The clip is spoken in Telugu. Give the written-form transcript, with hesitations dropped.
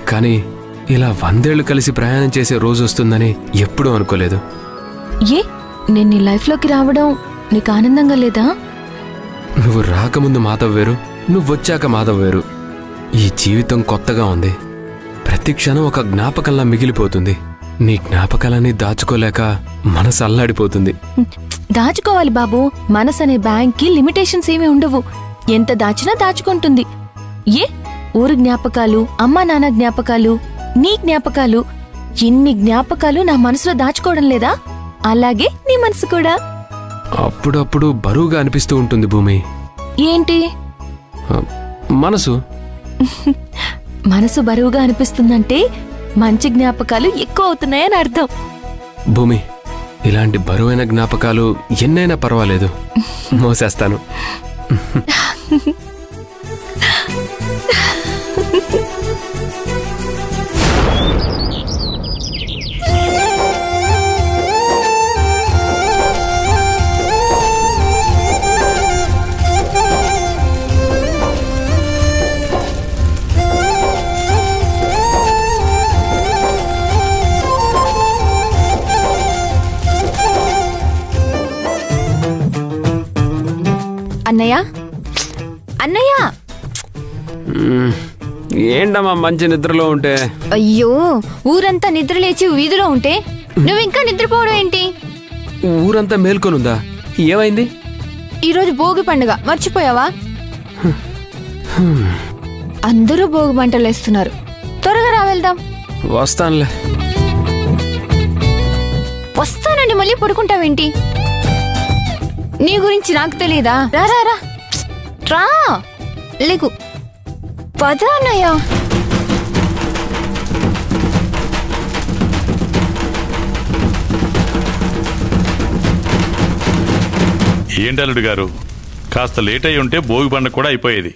కానీ ఇలా 100 ఏళ్ళు కలిసి ప్రయాణం చేసే రోజు వస్తుందని ఎప్పుడూ అనుకోలేదు. నేను నీ లైఫ్లోకి రావడం నీకు ఆనందంగా లేదా? నువ్వు రాకముందు మాధవ్ వేరు, నువ్వు వచ్చాక మాధవ్ వేరు. ఈ జీవితం కొత్తగా ఉంది. ప్రతి క్షణం ఒక జ్ఞాపకంలా మిగిలిపోతుంది. నీ జ్ఞాపకాలన్నీ దాచుకోలేక మనసు అల్లాడిపోతుంది. దాచుకోవాలి బాబు. మనసు అనే బ్యాంక్కి లిమిటేషన్స్ ఏమీ ఉండవు. ఎంత దాచినా దాచుకుంటుంది. ఊరు జ్ఞాపకాలు, అమ్మా నాన్న జ్ఞాపకాలు, నీ జ్ఞాపకాలు, ఎన్ని జ్ఞాపకాలు నా మనసులో దాచుకోవడం లేదా? అలాగే నీ మనసు కూడా అప్పుడప్పుడు బరువుగా అనిపిస్తూ ఉంటుంది భూమి. ఏంటి? మనసు. మనసు బరువుగా అనిపిస్తుందంటే మంచి జ్ఞాపకాలు ఎక్కువ అవుతున్నాయని అర్థం. భూమి, ఇలాంటి బరువైన జ్ఞాపకాలు ఎన్నైనా పర్వాలేదు, మోసేస్తాను. అన్నయ్య, అన్నయ్య! ఏంటమ్మా మంచి నిద్రలో ఉంటే? అయ్యో, ఊరంతా నిద్ర లేచి వీధిలో ఉంటే నువ్వు ఇంకా నిద్రపోవడం ఏంటి? ఊరంతా మేల్కొనుందా? ఏమైంది? ఈరోజు భోగి పండుగ, మర్చిపోయావా? అందరూ భోగి మంటలు వేస్తున్నారు. త్వరగా రా, వెళ్దాం. వస్తానులే. వస్తానండి, మళ్ళీ పడుకుంటావేంటి? నీ గురించి నాకు తెలియదా? రా రా రా రా, లేకు. పద అన్నయ్య. ఏంటల్లుడు గారు, కాస్త లేట్ అయి ఉంటే భోగి పండుగ కూడా అయిపోయేది.